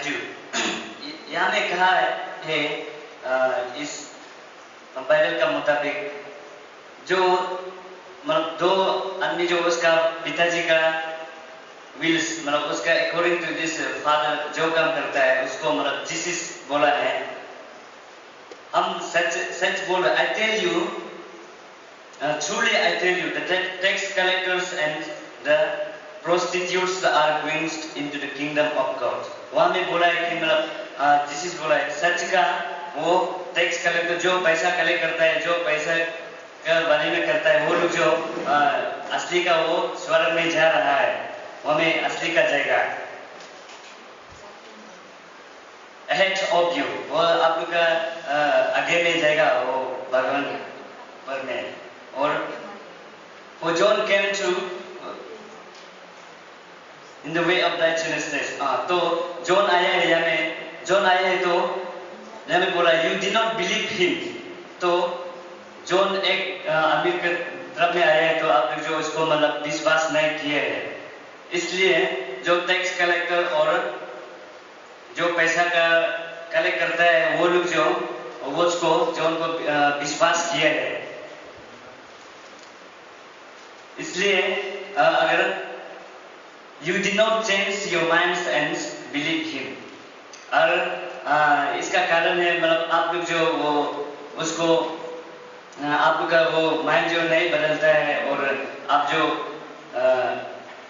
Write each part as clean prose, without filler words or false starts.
Attitude. यहाँ में कहा है इस बाइबल का मुताबिक जो मतलब दो आदमी जो उसका पिताजी का विल्स मतलब उसका अकॉर्डिंग टू दिस फादर जो काम करता है उसको मतलब जीसस बोला है। हम सच सच बोल रहे। I tell you truly I tell you the tax collectors and the prostitutes are going into the kingdom of God। वहाँ में बोला है कि मतलब जीसस बोला है सच का वो टैक्स कलेक्टर जो पैसा कलेक्ट करता है जो पैसा का बारे में करता है वो लोग जो असली का वो स्वर्ग में जा रहा है वहाँ में असली का जाएगा। Ahead of you वो आप लोग का आगे में जाएगा वो भगवान पर में। और वो John came to in the way of righteousness। तो जॉन आया है यहाँ में जॉन आया है तो यहाँ में बोला you did not believe him। तो जॉन एक आदमी के तरफ में आया है तो आप लोग जो उसको मतलब विश्वास नहीं किए हैं इसलिए जो टैक्स कलेक्टर और जो पैसा का कलेक्ट करता है वो लोग जो वो उसको जॉन को विश्वास किए हैं। इसलिए अगर you did not change your minds and believe him और इसका कारण है मतलब आप लोग जो वो उसको आप लोग का वो माइंड जो नहीं बदलता है और आप जो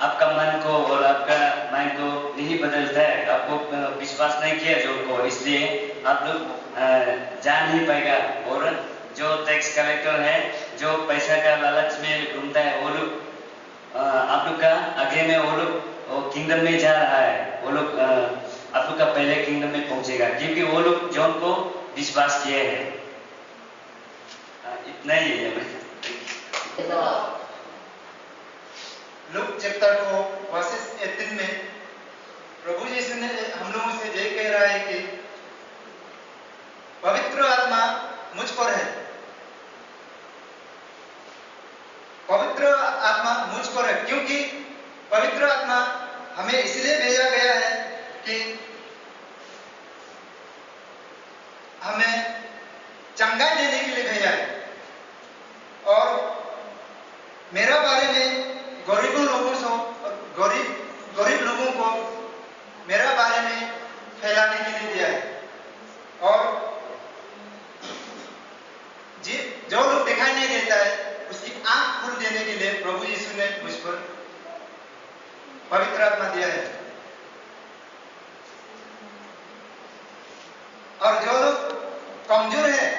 आपका मन को और आपका माइंड को नहीं बदलता है आपको विश्वास नहीं किया जो को इसलिए आप लोग जान नहीं पाएगा। और जो टैक्स कलेक्टर है जो पैसा का लालच में घूमता है वो लोग आप लोग का आगे में वो लोग किंगडम में जा रहा है वो लोग आप लोग का पहले किंगडम में पहुंचेगा क्योंकि वो लोग जॉन को विश्वास किए हैं। इतना ही है। लूक चैप्टर 4 वर्सेस 18 में प्रभु यीशु ने हम लोगों से यही कह रहा है कि पवित्र आत्मा मुझ पर है। पवित्र आत्मा मुझ पर है क्योंकि पवित्र आत्मा हमें इसलिए भेजा गया है कि हमें चंगाई देने के लिए भेजा है और मेरा बारे में गरीबों लोगों को गरीब लोगों को मेरा बारे में फैलाने के लिए दिया है और जो लोग दिखाई नहीं देता है उसकी आंख खोल देने के लिए प्रभु यीशु ने मुझ पर पवित्र आत्मा दिया है। और जो लोग कमजोर है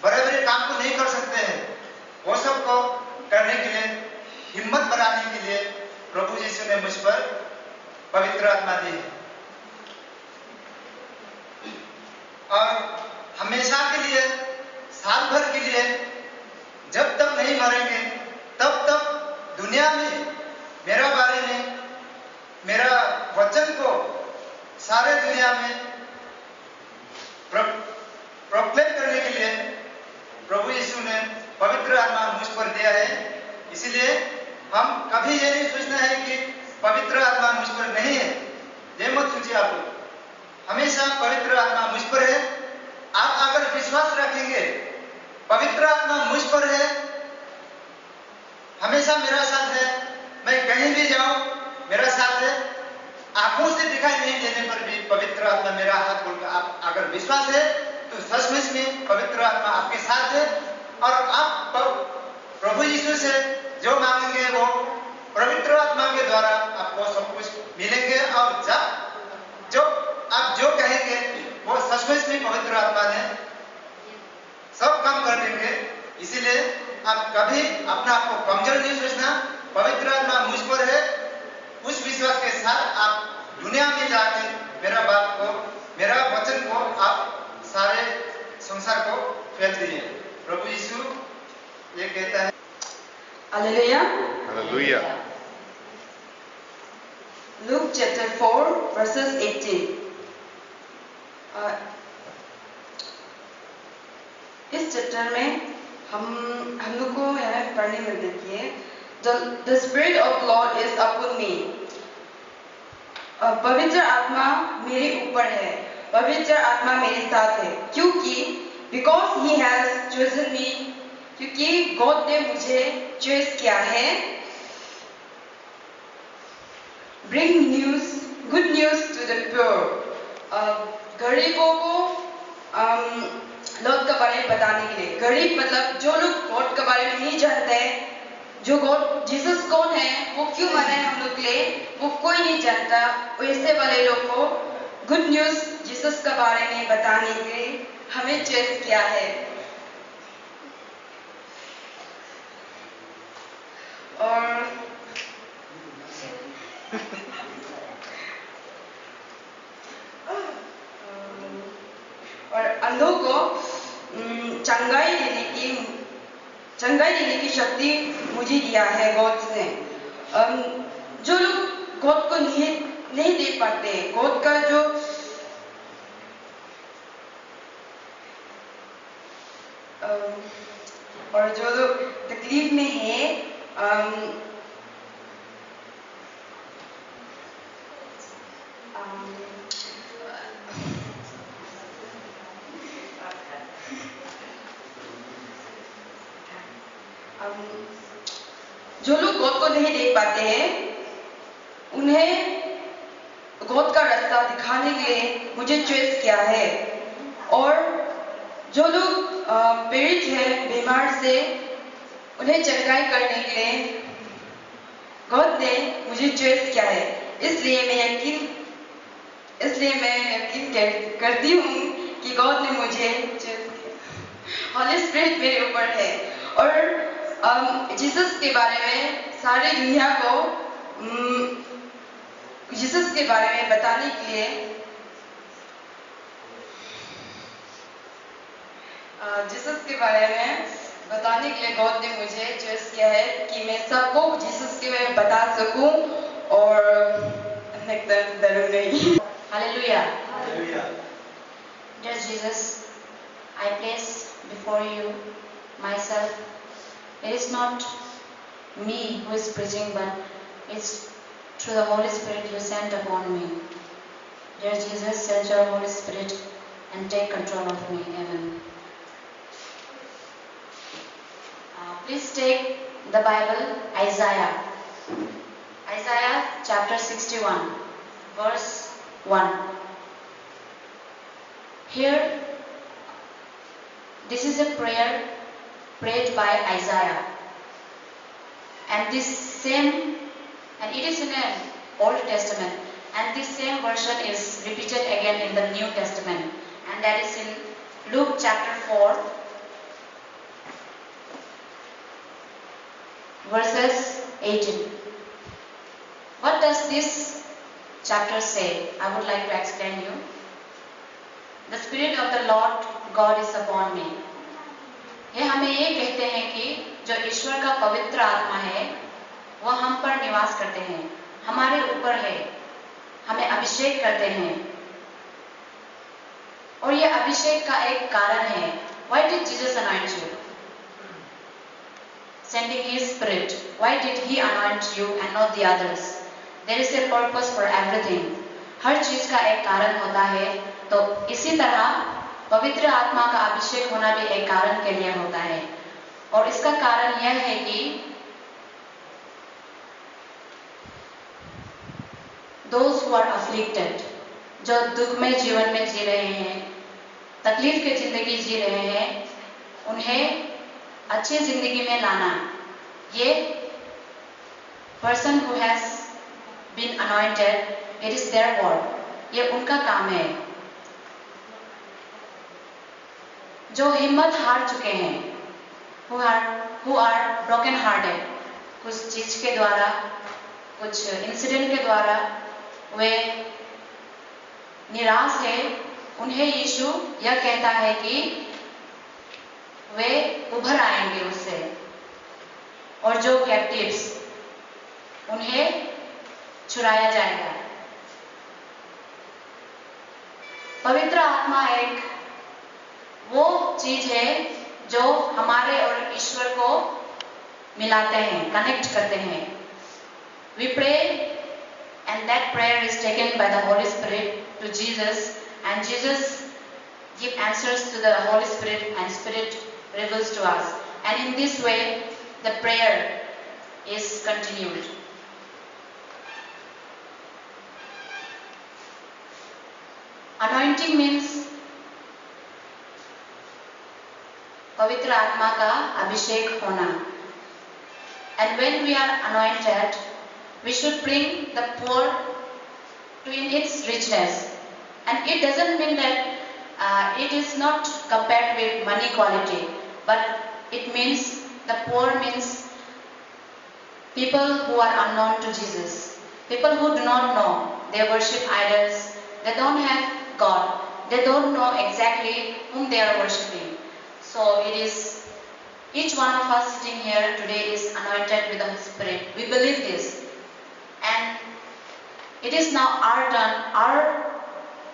बड़े बड़े काम को नहीं कर सकते हैं वो सब को करने के लिए हिम्मत बढ़ाने के लिए प्रभु यीशु ने मुझ पर पवित्र आत्मा दी है। और हमेशा के लिए साल भर के लिए जब तक नहीं मरेंगे तब तक दुनिया में मेरा बारे में मेरा वचन को सारे दुनिया में प्रोक्लेम करने के लिए प्रभु यीशु ने पवित्र आत्मा मुझ पर दिया है। इसलिए हम कभी ये नहीं सोचना है कि पवित्र आत्मा मुझ पर नहीं है, ये मत सोचिए आप लोग। हमेशा पवित्र आत्मा मुझ पर है। आप अगर विश्वास रखेंगे पवित्र आत्मा मुझ पर है हमेशा मेरा साथ है मैं कहीं भी जाऊं मेरा साथ है। आंखों से दिखाई नहीं देने पर भी पवित्र आत्मा मेरा हाथ खोलकर आप अगर विश्वास है तो सचमुच में पवित्र आत्मा आपके साथ है और आप प्रभु यीशु से जो मांगेंगे वो पवित्र आत्मा के द्वारा आपको सब कुछ मिलेंगे और जब जो आप जो कहेंगे वो सचमुच में पवित्र आत्मा ने सब काम कर देंगे। इसीलिए आप कभी अपना आप को कमजोर नहीं सोचना। पवित्र आत्मा मुझ पर है उस विश्वास के साथ आप दुनिया में जाकर मेरा बात को मेरा वचन को आप सारे संसार को फैल दीजिए। प्रभु यीशु ये कहता है Hallelujah. Hallelujah. Luke chapter 4 verses 18. इस चैप्टर में हम लोग को यहाँ पढ़ने में देखिए The Spirit of Lord is upon me. पवित्र आत्मा मेरे ऊपर है, पवित्र आत्मा मेरे साथ है, क्योंकि because he has chosen me, क्योंकि गॉड ने मुझे चॉइस किया है। Bring news, good news to the poor, गरीबों को लॉर्ड के बारे में बताने के लिए। गरीब मतलब जो लोग गॉड के बारे में नहीं जानते, जो गॉड जीसस कौन है, वो क्यों मरा है हम लोग के लिए, वो कोई नहीं जानता, वैसे वाले लोग को गुड न्यूज जीसस के बारे में बताने के लिए हमें चॉइस किया है। और अंधों को चंगाई देने की शक्ति मुझे दिया है गॉड ने। जो लोग गॉड को नहीं देख पाते, गॉड का जो और जो लोग तकलीफ में है, जो लोग गॉड को नहीं देख पाते हैं, उन्हें गॉड का रास्ता दिखाने के लिए मुझे चॉइस किया है। और जो लोग पीड़ित हैं बीमार से, उन्हें चंगाई करने के लिए गॉड ने मुझे चॉइस किया है। इसलिए मैं यकीन करती हूँ कि गॉड ने मुझे चॉइस किया। हॉली स्पिरिट मेरे ऊपर है। और जीसस के बारे में सारी दुनिया को जीसस के बारे में बताने के लिए गॉड ने मुझे चॉइस किया है कि मैं सबको जीसस के बारे में बता सकूं और एकदम डरूं नहीं। Hallelujah. Hallelujah. Dear Jesus, I place before you myself. It is not me who is preaching, but it's through the Holy Spirit you sent upon me. Dear Jesus, send your Holy Spirit and take control of me. Amen. Please take the Bible, Isaiah. Isaiah chapter 61, verse 1. Here, this is a prayer prayed by Isaiah, and it is in an Old Testament, and this same version is repeated again in the New Testament, and that is in Luke chapter 4, verses 18. What does this chapter say? I would like to explain you. The Spirit of the Lord God is upon me. ये हमें ये कहते हैं कि जो ईश्वर का पवित्र आत्मा है, वह हम पर निवास करते हैं, हमारे ऊपर है, हमें अभिषेक करते हैं। और ये अभिषेक का एक कारण है। Why did Jesus anoint you? Sending His Spirit. Why did He anoint you and not the others? There is a purpose for everything. हर चीज का एक कारण होता है। तो इसी तरह पवित्र आत्मा का अभिषेक होना भी एक कारण के लिए होता है। और इसका कारण यह है कि those who are afflicted, जो दुख में जीवन में जी रहे हैं, तकलीफ की जिंदगी जी रहे हैं, उन्हें अच्छी जिंदगी में लाना, ये person who has been anointed, it is their work. ये उनका काम है। जो हिम्मत हार चुके हैं, who are broken hearted, कुछ चीज के द्वारा, कुछ इंसिडेंट के द्वारा वे निराश है, उन्हें यीशु यह कहता है कि वे उभर आएंगे उससे। और जो कैप्टिव्स, उन्हें छुड़ाया जाएगा। पवित्र आत्मा एक वो चीज है जो हमारे और ईश्वर को मिलाते हैं, कनेक्ट करते हैं। We pray and and that prayer is taken by the Holy Spirit to Jesus, and Jesus gives answers to the Holy Spirit, and Spirit reveals to us. And in this way, the prayer is continued. Anointing means पवित्र आत्मा का अभिषेक होना. And when we are anointed, we should bring the poor to in its richness. And it doesn't mean that it is not compared with money quality, but it means the poor means people who are unknown to Jesus, people who do not know, they worship idols, they don't have God, they don't know exactly whom they are worshipping. So it is, each one of us sitting here today is anointed with the Holy Spirit. We believe this. And it is now our turn, our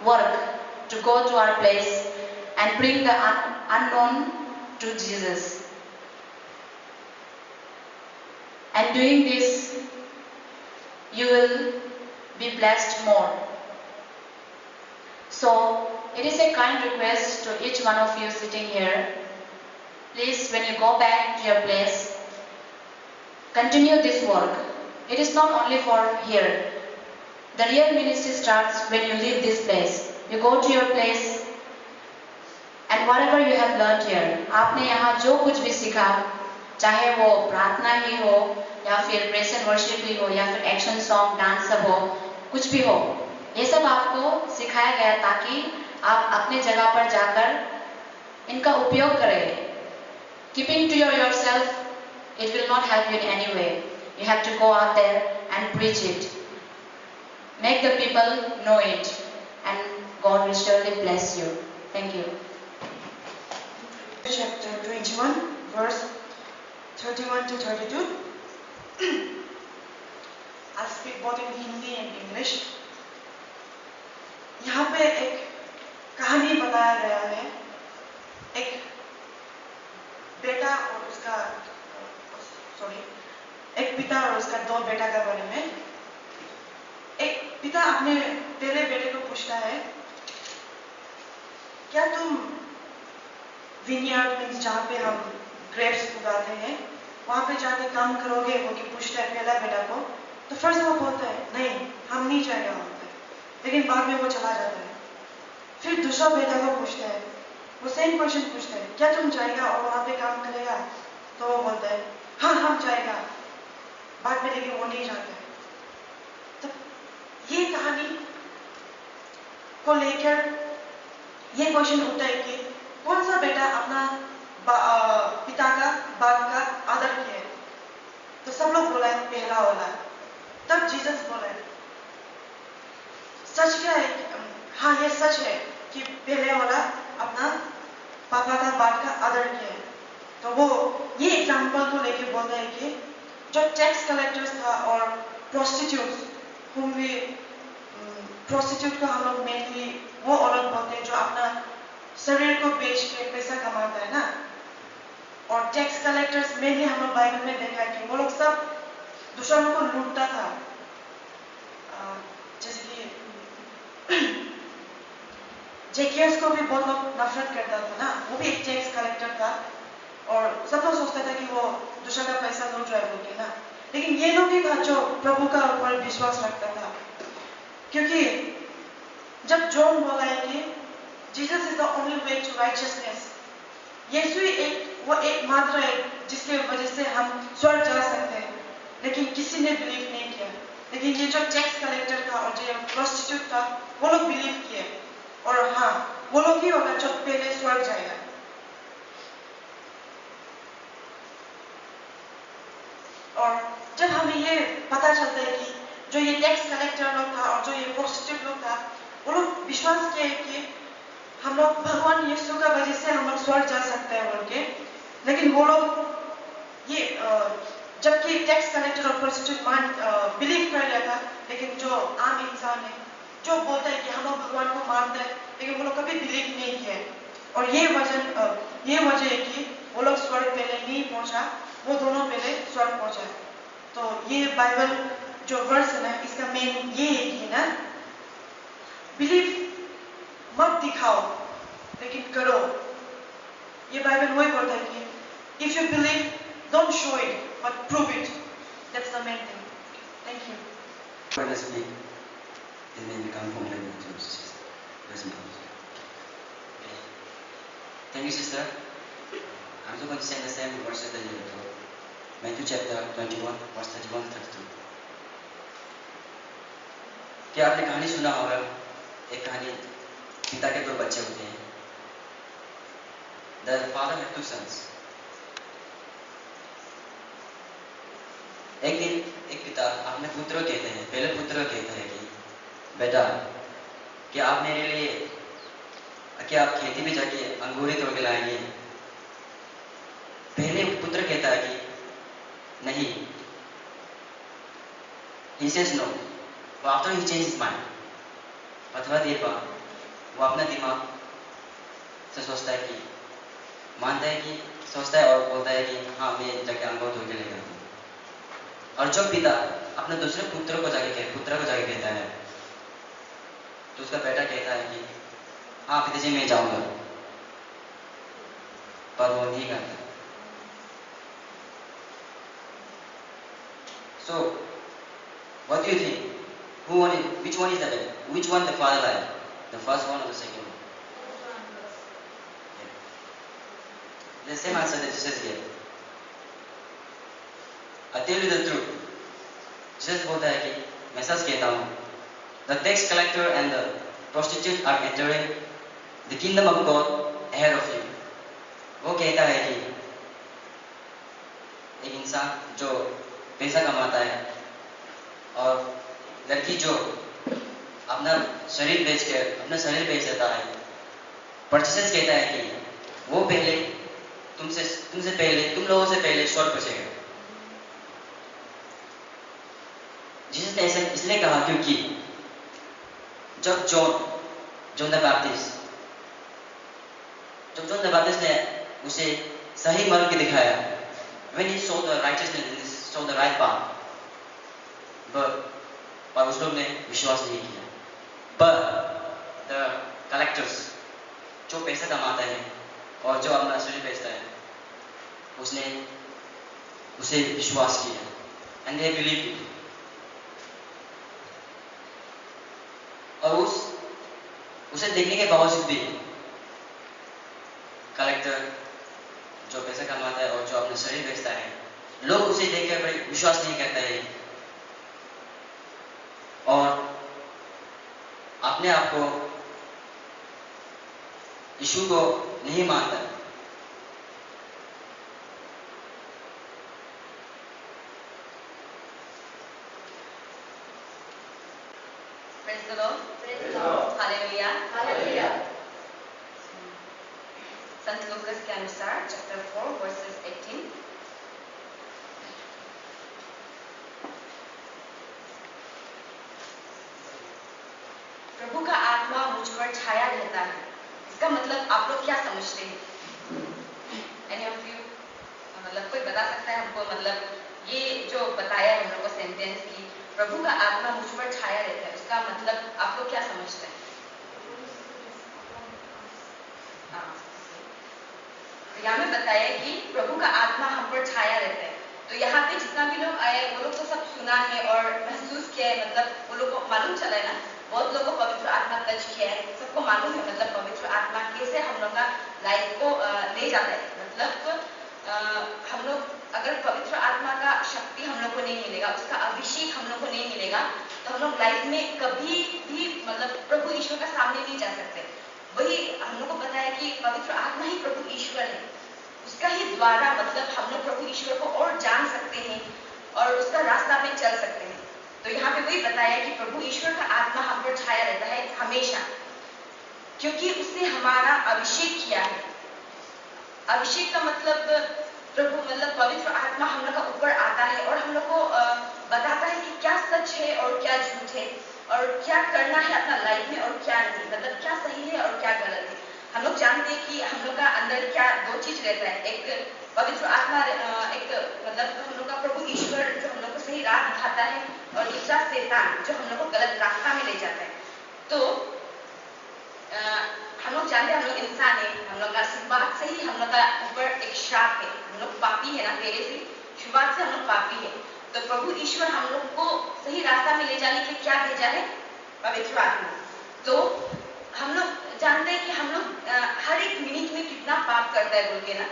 work to go to our place and bring the unknown to Jesus. And doing this, you will be blessed more. So, it is a kind request to each one of you sitting here. Please, when you go back to your place, continue this work. It is not only for here. The real ministry starts when you leave this place. You go to your place and whatever you have learned here, आपने यहाँ जो कुछ भी सीखा, चाहे वो प्रार्थना ही हो, या फिर प्रेस एंड वर्शिप ही हो, या फिर एक्शन सॉन्ग, डांस सब हो, कुछ भी हो, ये सब आपको सिखाया गया ताकि आप अपने जगह पर जाकर इनका उपयोग करें. Keeping to yourself, it will not help you in any way. You have to go out there and preach it. Make the people know it, and God will surely bless you. Thank you. Chapter 21, verse 31 to 32. I'll speak both in Hindi and English. यहाँ पे एक कहानी बताया गया है, एक बेटा और उसका एक पिता और उसका दो बेटा के बारे में. एक पिता अपने पहले बेटे को पूछता है, क्या तुम विनियार्ड मीन्स जहाँ पे हम ग्रेप्स उगाते हैं वहाँ पे जाके काम करोगे? वो कि पूछता है पहला बेटा को. तो फर्स्ट वो बोलता है नहीं, हम नहीं जाएगा वहाँ पे, लेकिन बाद में वो चला जाता है. फिर दूसरा बेटा को पूछता है, वो सेम क्वेश्चन पूछता है, क्या तुम जाएगा और वहाँ पे काम करेगा? तो वो बोलता है हाँ हम जाएगा, बाद में लेकिन वो नहीं जाता है. तो ये कहानी को लेकर ये क्वेश्चन उठता है कि कौन सा बेटा अपना पिता का बाप का आदर किया? तो सब लोग बोला है पहला वाला. तब जीसस बोला है सच क्या है? हाँ ये सच है कि पहले वाला अपना पापा का बाप का आदर किया है. तो वो ये एग्जाम्पल को लेके बोलता है कि जो टैक्स कलेक्टर्स था और प्रोस्टिट्यूट्स, whom we प्रोस्टिट्यूट को हम लोग मेनली वो औरत बोलते हैं जो अपना शरीर को बेच के पैसा कमाता है ना. और टैक्स कलेक्टर्स मेनली हम लोग बाइबल में देखा है कि वो लोग सब दूसरों को लूटता था. जैसे कि जेकियस को भी बहुत लोग नफरत करता था ना, वो भी एक टैक्स कलेक्टर था और सब लोग सोचता था कि वो दूसरा का पैसा लूट रहा है बोल के ना. लेकिन ये लोग ही था जो प्रभु का ऊपर विश्वास रखता था, क्योंकि जब जॉन बोला है कि Jesus is the only way to righteousness, Yeshu वो एकमात्र है जिसके वजह से हम स्वर्ग जा सकते हैं. लेकिन किसी ने बिलीव नहीं किया. लेकिन ये जो टैक्स कलेक्टर था और जो प्रोस्टिट्यूट था वो लोग बिलीव किए, और हाँ वो लोग ही होगा जो पहले स्वर्ग जाएगा. और जब हमें ये पता चलता है कि जो ये टैक्स कलेक्टर लोग था और जो ये प्रोस्टिट्यूट लोग था, वो लोग विश्वास किए कि हम लोग भगवान यीशु का वजह से हम लोग स्वर्ग जा सकते हैं बोल के. लेकिन वो लोग ये जबकि टैक्स कलेक्टर और प्रोस्टिट्यूट बिलीव कर लिया था, लेकिन जो आम इंसान है जो बोलता है कि हम लोग भगवान को मानते हैं, लेकिन वो लोग कभी बिलीव नहीं किए. और ये वजह है कि वो लोग स्वर्ग पहले नहीं पहुंचा, वो दोनों पहले स्वर्ग पहुंचा. तो ये बाइबल जो वर्स है ना, इसका मेन ये है ना, बिलीव मत दिखाओ लेकिन करो। ये बाइबल वही बोलता है कि if you believe don't show it but prove it. That's the main thing. Thank you. Honestly, it may become formula to sister. Okay. Thank you, sister. I'm just going to say the same verses that you told. Matthew chapter 21, verse 31 to 32. क्या आपने कहानी सुना होगा? एक कहानी, पिता के दो बच्चे होते हैं। The father had two sons. एक दिन एक पिता अपने पुत्र को कहते हैं, पहले पुत्र को कहते हैं कि बेटा, क्या आप मेरे लिए, क्या आप खेती में जाके अंगूरी तोड़ के लाएंगे? पहले पुत्र कहता है कि नहीं। He says no. But after he changed his mind, और थोड़ा देर बाद वो अपना दिमाग से सोचता है कि, मानता है कि, सोचता है और बोलता है कि हाँ मैं जाके अंगूर तोड़ के लेकर आता हूँ। और जब पिता अपने दूसरे पुत्र को जाके कहता है, तो उसका बेटा कहता है कि हाँ पिताजी मैं जाऊंगा, पर वो नहीं करता। So, what do you think? Which one is the better? Which one the father liked? The first one or the second one? Yeah. The same answer that Jesus gave. I tell you the truth. Jesus बोलता है कि मैं सच कहता हूँ, the tax collector and the prostitute are entering the kingdom of God ahead of you. वो कहता है कि एक इंसान जो पैसा कमाता है और लड़की जो अपना शरीर बेच देता है, पर जीसस कहता है कि वो पहले तुम लोगों से पहले स्वर्ग बचेगा। जीसस ने ऐसा इसलिए कहा क्योंकि जब जॉन द बैप्टिस्ट ने उसे सही मार्ग दिखाया, when he saw the righteousness, saw the right path, पर उस लोग ने विश्वास नहीं किया। But the collectors, जो पैसा कमाता है और जो अपना शरीर बेचता है, उसने उसे विश्वास किया, and they believed it. और उसे देखने के बावजूद भी कलेक्टर जो पैसा कमाता है और जो अपना शरीर बेचता है, लोग उसे देखकर विश्वास नहीं करते हैं और अपने आप को यीशु को नहीं मानता। Praise the Lord. Hallelujah. Hallelujah. Sant Lucas के अनुसार चैप्टर 4 वर्सेस 18। प्रभु का आत्मा मुझ पर छाया रहता है। इसका मतलब आप लोग क्या समझते हैं? Any of you? मतलब कोई बता सकता है हमको, मतलब ये जो बताया है हम लोग को सेंटेंस की, प्रभु का आत्मा मुझ पर छाया रहता है, इसका मतलब आप लोग क्या समझते हैं? तो यहाँ में बताया कि प्रभु का आत्मा हम पर छाया रहता है। तो यहाँ पे जितना भी लोग आए वो लोग तो सब सुना है और महसूस किया है, मतलब वो लोग को मालूम चला है ना, बहुत लोगों को पवित्र आत्मा टच किया है, सबको मालूम है मतलब पवित्र आत्मा कैसे हम लोग का लाइफ को ले जाता है। मतलब हम लोग अगर पवित्र आत्मा का शक्ति हम लोग को नहीं मिलेगा, उसका अभिषेक हम लोग को नहीं मिलेगा, तो हम लोग लाइफ में कभी भी मतलब प्रभु ईश्वर का सामने नहीं जा सकते। वही हम लोग को पता है कि पवित्र आत्मा ही प्रभु ईश्वर है, उसका ही द्वारा मतलब हम लोग प्रभु ईश्वर को और जान सकते हैं और उसका रास्ता में चल सकते हैं। तो यहाँ पे वही बताया कि प्रभु ईश्वर का आत्मा हम पर छाया रहता है हमेशा, क्योंकि उसने हमारा अभिषेक किया है। अभिषेक का मतलब प्रभु मतलब पवित्र आत्मा हम लोग का ऊपर आता है और हम लोग को बताता है कि क्या सच है और क्या झूठ है और क्या करना है अपना लाइफ में और क्या नहीं, मतलब क्या सही है और क्या गलत है। हम लोग जानते हैं कि हम लोग का अंदर क्या दो चीज रहता है, एक पवित्र आत्मा, एक मतलब हम लोग का प्रभु ईश्वर जो हम लोग को सही राह दिखाता है और दूसरा शैतान जो हम लोग को गलत रास्ता में ले जाता है। तो हम लोग जानते हैं हम लोग इंसान है, हम लोग का शुरुआत से ही हम लोग का ऊपर एक श्राप है, हम लोग पापी है ना, पहले से शुरुआत से हम लोग पापी है। तो प्रभु ईश्वर हम लोग को सही रास्ता में ले जाने के लिए क्या भेजा है? पवित्र आत्मा। तो हम लोग जानते हैं कि हम लोग हर एक मिनट में कितना पाप करता है बोल के ना,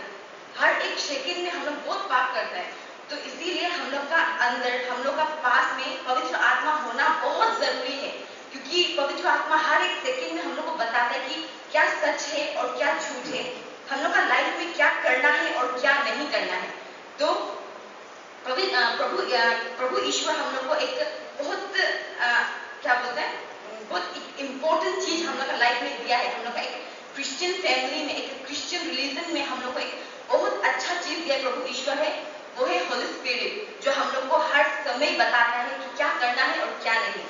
हर एक सेकंड में हम लोग बहुत पाप करता है। तो इसीलिए हम लोग का अंदर, हम लोग का पास में पवित्र आत्मा होना बहुत जरूरी है, क्योंकि पवित्र आत्मा हर एक सेकंड में हम लोग को बताता है कि क्या सच है और क्या झूठ है, हम लोग का लाइफ में क्या करना है और क्या नहीं करना है। तो प्रभु ईश्वर हम लोग को एक बहुत क्या बोलते हैं, बहुत इम्पोर्टेंट चीज हम लोग का लाइफ में दिया है। हम लोग का एक क्रिश्चियन फैमिली में, एक क्रिश्चियन रिलीजन में हम लोग को एक बहुत अच्छा चीज दिया प्रभु ईश्वर है, वो है होली स्पिरिट, जो हम लोग को हर समय बताता है कि क्या करना है और क्या नहीं।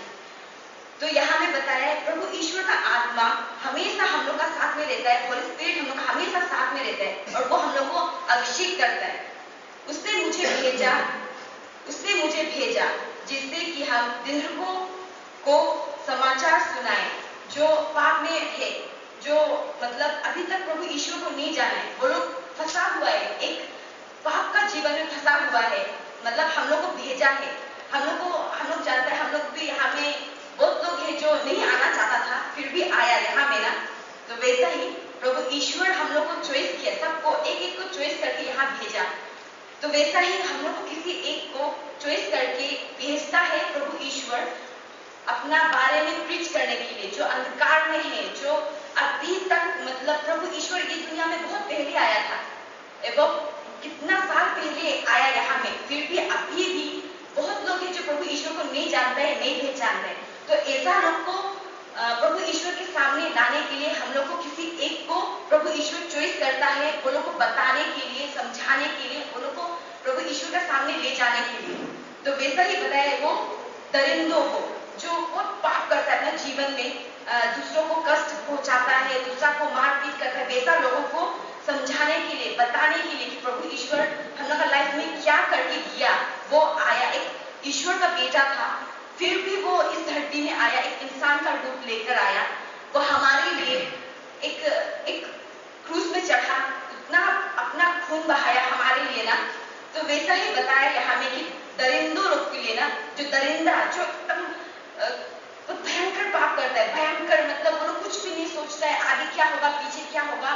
तो यहाँ में बताया है प्रभु ईश्वर का आत्मा हमेशा हम लोग का साथ में रहता है, होली स्पिरिट हम लोग का हमेशा साथ में रहता है और वो हम लोग को अभिषेक करता है। उसने मुझे भेजा जिससे कि हम दिनों को समाचार सुनाए जो पाप में है, जो मतलब अभी तक प्रभु ईश्वर को नहीं जाना है, वो लोग फंसा हुआ है, एक पाप का जीवन में फंसा हुआ है, मतलब हम लोग को भेजा है। हम लोग जानते हैं, हम लोग भी, हमें बहुत लोग हैं जो नहीं आना चाहता था फिर भी आया यहाँ में ना। तो वैसा ही प्रभु ईश्वर हम लोग को चॉइस किया, सबको एक एक को चॉइस करके यहाँ भेजा। तो वैसा ही हम लोग को किसी एक को चॉइस करके भेजता है प्रभु ईश्वर अपना बारे में प्रीच करने के लिए, जो अंधकार में है, जो अभी तक मतलब प्रभु ईश्वर ये दुनिया में बहुत पहले आया था एवं कितना साल पहले आया यहाँ में, फिर भी अभी भी बहुत लोग हैं जो प्रभु ईश्वर को नहीं जानते हैं, नहीं पहचानते हैं। तो ऐसा लोग को प्रभु ईश्वर के सामने लाने के लिए हम लोग को किसी एक को प्रभु ईश्वर चॉइस करता है, वो लोग को बताने के लिए, समझाने के लिए, वो लोग को प्रभु ईश्वर के सामने ले जाने के लिए। तो वैसा ही बताया वो दरिंदों को, जो बहुत पाप करता है अपने जीवन में, दूसरों को कष्ट पहुंचाता है, दूसरा को मारपीट करता है, वैसा लोगों को समझाने के लिए, बताने के लिए कि प्रभु ईश्वर हम लोग का लाइफ में क्या करके दिया। वो आया, एक ईश्वर का बेटा था, फिर भी वो इस धरती में आया, एक इंसान का रूप लेकर आया, वो हमारे लिए एक क्रूस में चढ़ा, इतना अपना खून बहाया हमारे लिए ना। तो वैसा ही बताया यहाँ में कि दरिंदों लोग के लिए ना, जो दरिंदा, जो एकदम भयंकर पाप करता है, भयंकर मतलब वो लोग कुछ भी नहीं सोचता है आगे क्या होगा पीछे क्या होगा,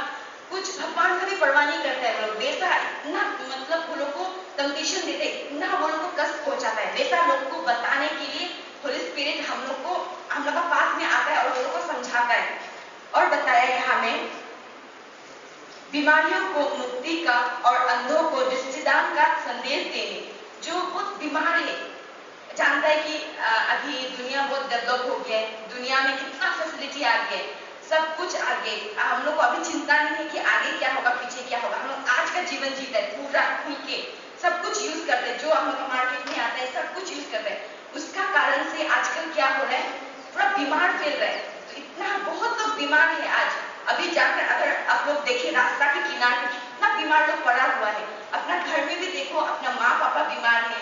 कुछ भगवान का भी परवाह नहीं करता है वो लोग। वैसा इतना मतलब वो लोग को टेम्पटेशन देते, इतना वो लोग को कष्ट पहुंचाता है, वैसा लोग को बताने के लिए होली स्पिरिट हम लोग का पास में आता है और वो लोग को समझाता है। और बताया यहाँ में बीमारियों को मुक्ति का और अंधों को दृष्टिदान का संदेश देने, जो बहुत बीमार है, जानता है कि अभी दुनिया बहुत डेवलप हो गया है, दुनिया में कितना फैसिलिटी आ गया है, सब कुछ आगे, हम लोग को अभी चिंता नहीं है कि आगे क्या होगा पीछे क्या होगा। हम लोग आज का जीवन जीते हैं पूरा खुल के, सब कुछ यूज करते हैं, जो हम लोग का मार्केट में आता है सब कुछ यूज करते हैं। उसका कारण से आजकल क्या हो रहा है, पूरा बीमार फैल रहा है। तो इतना बहुत लोग बीमार है आज, अभी जाकर अगर आप लोग देखें रास्ता के किनारे पे कितना बीमार लोग पड़ा हुआ है, अपना घर में भी देखो, अपना माँ पापा बीमार है,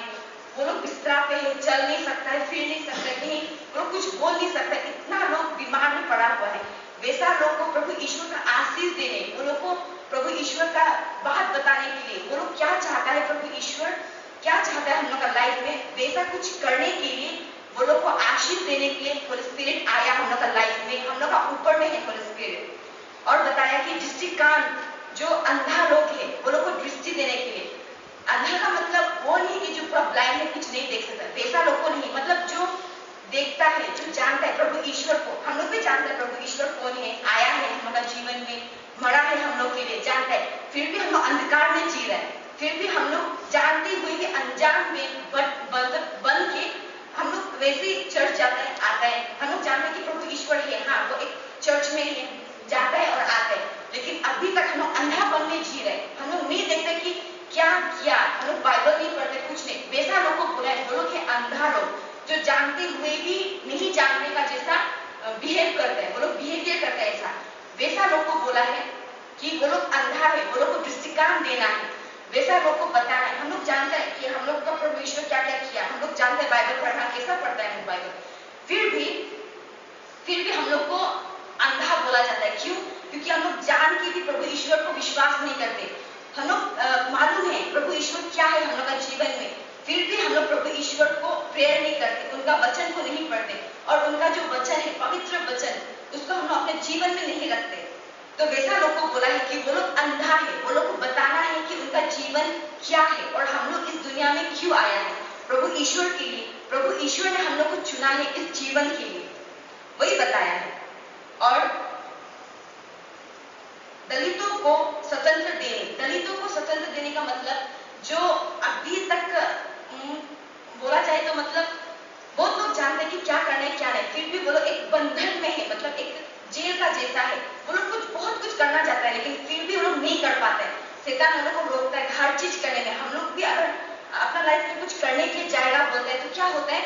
वो लोग बिस्तरा पे है, चल नहीं सकता है, फिर नहीं सकता है, कहीं वो लोग कुछ बोल नहीं सकता, इतना लोग बीमार में पड़ा हुआ है। वैसा लोग को प्रभु ईश्वर का आशीष देने, वो लोग को प्रभु ईश्वर का बात बताने के लिए, वो लोग क्या चाहता है, प्रभु ईश्वर क्या चाहता है हम लोग का लाइफ में, वैसा कुछ करने के लिए, वो लोग को आशीष देने के लिए होली स्पिरिट आया हम लोग का लाइफ में, हम लोग का ऊपर में है होली स्पिरिट। और बताया कि दृष्टिकान, जो अंधा लोग है वो लोग को दृष्टि देने के लिए, अंधा का मतलब वो नहीं कि जो पूरा ब्लाइंड है कुछ नहीं देख सकता, वैसा लोग को नहीं, मतलब जो देखता है, जो जानता है प्रभु ईश्वर को। हम लोग भी जानते हैं प्रभु ईश्वर कौन है, आया है हम लोग का जीवन में, मरा है हम लोग के लिए, जानता है, फिर भी हम लोग अंधकार में जी रहे हैं, फिर भी हम लोग जानते हुए भी अनजान में बन के हम लोग वैसे ही चर्च जाते हैं, आता है, हम लोग जानते हैं कि प्रभु ईश्वर है, हाँ वो एक चर्च में है, जाता है और आता है, लेकिन अभी तक हम लोग अंधापन में जी रहे हैं, हम लोग नहीं देखते कि क्या किया, हम लोग बाइबल नहीं पढ़ते, कुछ नहीं। वैसा लोग को बोला है, वो लोग है अंधा लोग, जो जानते हुए भी नहीं जानने का जैसा बिहेव करते हैं, वो लोग बिहेवियर करते हैं ऐसा, वैसा लोग को बोला है कि वो लोग अंधा है, वो लोग को दृष्टिकान देना है, वैसा लोग को बताना है। हम लोग जानते हैं कि हम लोग का प्रभु ईश्वर क्या क्या किया, हम लोग जानते हैं बाइबल पढ़ना कैसा पढ़ता है बाइबल, फिर भी हम लोग को अंधा बोला जाता है। क्यों? क्योंकि हम लोग जान के भी प्रभु ईश्वर को विश्वास नहीं करते। हम लोग मालूम है प्रभु ईश्वर क्या है हम लोग का जीवन में, फिर भी हम लोग प्रभु ईश्वर को प्रेयर नहीं करते, उनका वचन को नहीं पढ़ते, और उनका जो वचन है पवित्र वचन, उसको हम लोग अपने जीवन में नहीं रखते। तो वैसा लोग को बोला है कि वो लोग अंधा है, वो लोग को बताना है कि उनका जीवन क्या है और हम लोग इस दुनिया में क्यों आया है। प्रभु ईश्वर के लिए, प्रभु ईश्वर ने हम लोग को चुना है इस जीवन के लिए, वही बताया है। और दलितों को स्वतंत्र देने का मतलब, जो अभी तक बोला जाए तो मतलब बहुत लोग जानते हैं कि क्या करना है क्या नहीं, फिर भी वो लोग एक बंधन में है, मतलब एक जेल का जैसा है। वो लोग बहुत कुछ करना चाहता है लेकिन फिर भी वो लोग नहीं कर पाते हैं। शैतान हम लोग को रोकता है हर चीज करने में। हम लोग भी अगर अपना लाइफ में कुछ करने के लिए जाएगा बोलते हैं तो क्या होता है,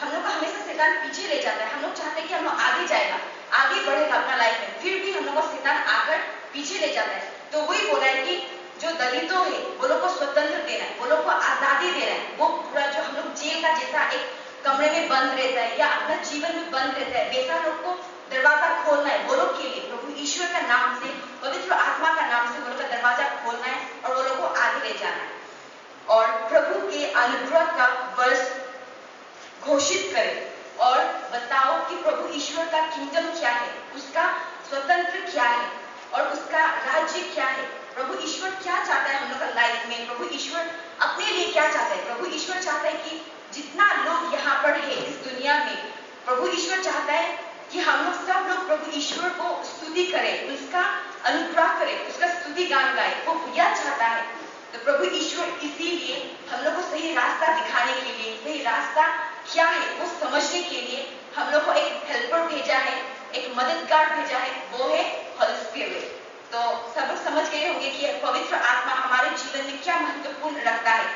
हम लोग का हमेशा शैतान पीछे ले जाता है। हम लोग चाहते हैं कि हम लोग आगे जाएगा, आगे बढ़ेगा अपना लाइफ में, फिर भी हम लोग का शैतान आकर पीछे ले जाता है। तो वही बोला है कि जो दलितों है वो लोग को स्वतंत्र देना है, वो लोग को आजादी देना है। वो पूरा जो हम लोग जेल का जैसा एक कमरे में बंद रहता है या अपना जीवन में बंद रहता है, वैसा लोग को दरवाजा खोलना है। वो लोग के लिए प्रभु ईश्वर का नाम से, पवित्र आत्मा का नाम से वो लोग का दरवाजा खोलना है और वो लोग को आगे ले जाना है और प्रभु के अनुग्रह का वर्ष घोषित करें और बताओ कि प्रभु ईश्वर का किंगडम क्या है, उसका स्वतंत्र क्या है और उसका राज्य क्या है। प्रभु ईश्वर क्या चाहता है हम लोग का लाइफ में, प्रभु ईश्वर अपने लिए क्या चाहता है। प्रभु ईश्वर चाहता है कि जितना लोग यहाँ पर है इस दुनिया में, प्रभु ईश्वर चाहता है कि हम लोग सब लोग प्रभु ईश्वर को स्तुति करें, उसका अनुग्रह करें, उसका स्तुति गान गाए। वो यह चाहता है। तो प्रभु ईश्वर इसीलिए हम लोग को सही रास्ता दिखाने के लिए, सही रास्ता क्या है वो समझने के लिए हम लोग को एक हेल्पर भेजा है, एक मददगार भेजा है, वो है होली स्पिरिट। तो सब लोग समझ गए होंगे कि पवित्र आत्मा हमारे जीवन में क्या महत्वपूर्ण रखता है।